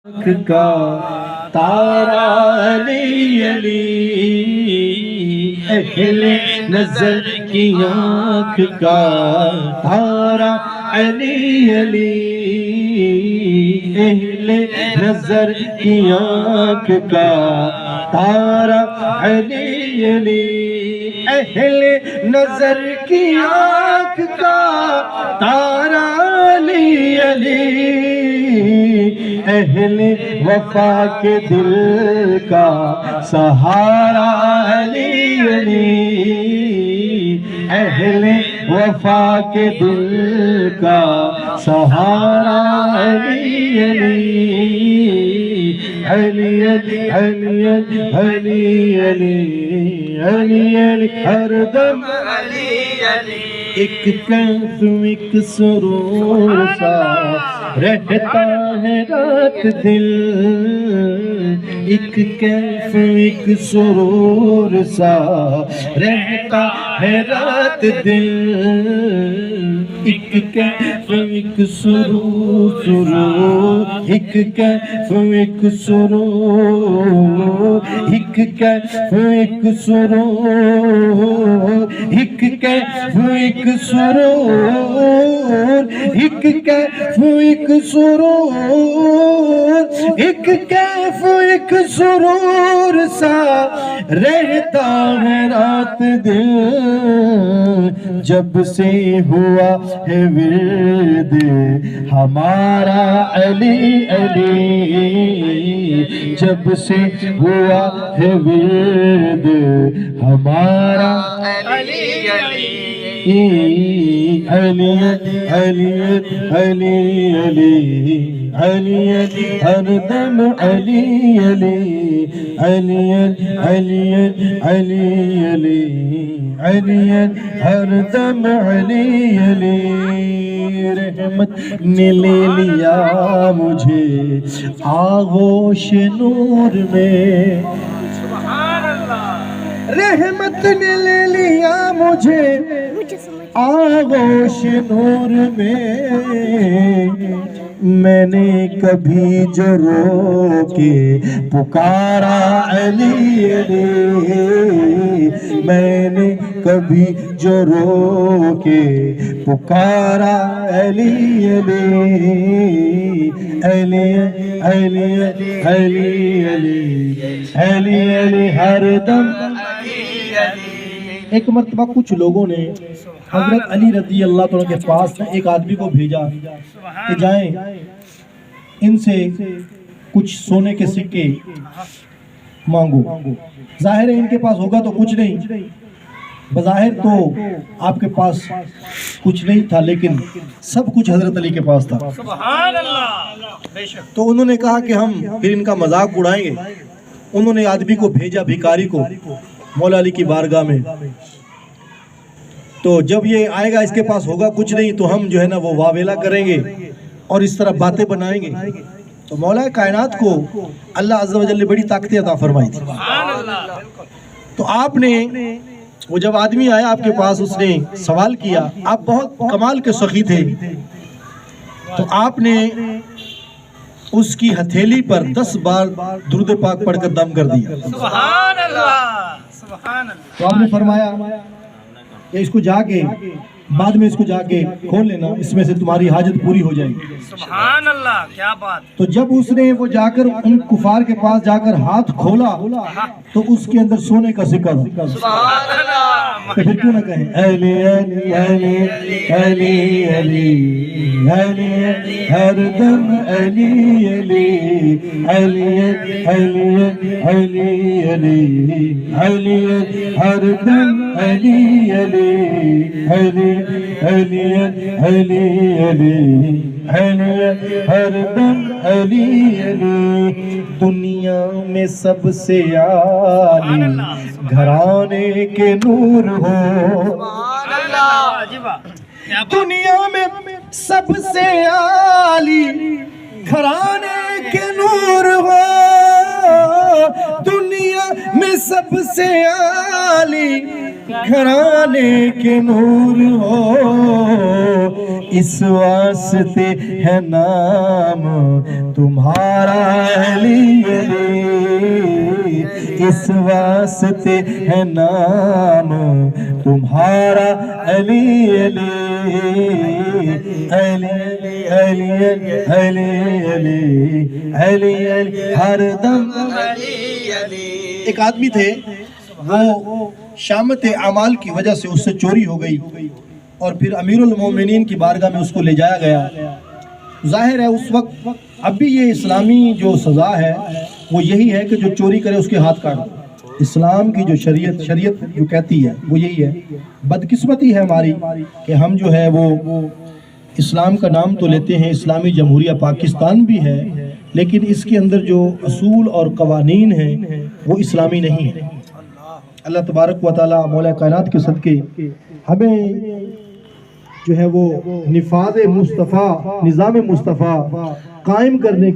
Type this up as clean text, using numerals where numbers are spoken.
کا تارا علی علی، اہل نظر کی آنکھ کا تارا علی علی، اہل نظر کی آنکھ کا تارا علی علی، اہل نظر کی آنکھ کا تارا علی علی، اہل وفا کے دل کا سہارا علی علی، اہل وفا کے دل کا سہارا علی علی، علی علی علی علی علی علی علی ہر دم علی علی، ایک کیف ایک سرور سا رہتا ہے رات دل، ایک کیف ایک سرور سا رہتا ہے رات دل، ایک کیف ایک سرور سرور، ایک کیف ایک سرور، ایک کیف ایک سرور، ایک کیف ایک سرور، ایک کیف ایک سرور، ایک کیف ایک سرور سا رہتا ہے رات دل، جب سے ہوا ہے ورد ہمارا علی علی، جب سے ہوا ہے ورد ہمارا علی علی، علی علی علی علی علی علی ہر دم علی علی، علی علی علی علی علی ہر دم علی علی، رحمت نے لے لیا مجھے آغوش نور میں، رحمت نے لے لیا مجھے آغوش نور میں، میں نے کبھی جو رو کے پکارا علی علی، میں نے کبھی جو رو کے پکارا علی علی، علی علی علی علی علی علی ہر دم علی علی۔ ایک مرتبہ کچھ لوگوں نے حضرت علی رضی اللہ عنہ کے پاس ایک آدمی کو بھیجا کہ جائیں ان سے کچھ سونے کے سکے مانگو، ظاہر ہے ان کے پاس ہوگا تو کچھ نہیں، بظاہر تو آپ کے پاس کچھ نہیں تھا لیکن سب کچھ حضرت علی کے پاس تھا، سبحان اللہ۔ تو انہوں نے کہا کہ ہم پھر ان کا مذاق اڑائیں گے، انہوں نے آدمی کو بھیجا بھکاری کو مولا علی کی بارگاہ میں، تو جب یہ آئے گا اس کے پاس ہوگا کچھ نہیں تو ہم جو ہے نا وہ واویلا کریں گے اور اس طرح باتیں بنائیں گے۔ تو مولا کائنات کو اللہ عز و جل نے بڑی طاقتیں عطا فرمائی تھی، تو آپ نے وہ جب آدمی آیا آپ کے پاس اس نے سوال کیا، آپ بہت کمال کے سخی تھے، تو آپ نے اس کی ہتھیلی پر 10 بار درود پاک پڑھ کر دم کر دیا، سبحان اللہ سبحان اللہ۔ تو آپ نے فرمایا کہ اس کو جا کے بعد میں اس کو جا کے کھول لینا، اس میں سے تمہاری حاجت پوری ہو جائے گی، سبحان اللہ کیا بات۔ تو جب اس نے وہ جا کر ان کفار کے پاس جا کر ہاتھ کھولا تو اس کے اندر سونے کا سکہ تھا، سبحان اللہ۔ تو پھر کیوں نہ کہیں علی علی علی علی علی علی ہر دم علی علی، علی علی علی علی علی ہر دم علی علی، علی علی علی علی علی ہر دم علی علی، دنیا میں سب سے عالی گھرانے کے نور ہو، دنیا میں سب سے عالی گھرانے کے نور ہو، دنیا میں سب سے عالی گھرانے کے نور ہو، اس واسطے ہے نام تمہارا علی علی، اس واسطے ہے نام تمہارا علی علی علی علی علی علی علی علی ہر دم علی علی۔ ایک آدمی تھے، وہ شامت اعمال کی وجہ سے اس سے چوری ہو گئی اور پھر امیر المومنین کی بارگاہ میں اس کو لے جایا گیا۔ ظاہر ہے اس وقت اب بھی یہ اسلامی جو سزا ہے وہ یہی ہے کہ جو چوری کرے اس کے ہاتھ کاٹ دو۔ اسلام کی جو شریعت جو کہتی ہے وہ یہی ہے۔ بدقسمتی ہے ہماری کہ ہم جو ہے وہ اسلام کا نام تو لیتے ہیں، اسلامی جمہوریہ پاکستان بھی ہے، لیکن اس کے اندر جو اصول اور قوانین ہیں وہ اسلامی نہیں ہیں۔ اللہ تبارک و تعالی مولا کائنات کے صدقے ہمیں جو ہے وہ نفاذ مصطفیٰ، نظام مصطفیٰ قائم کرنے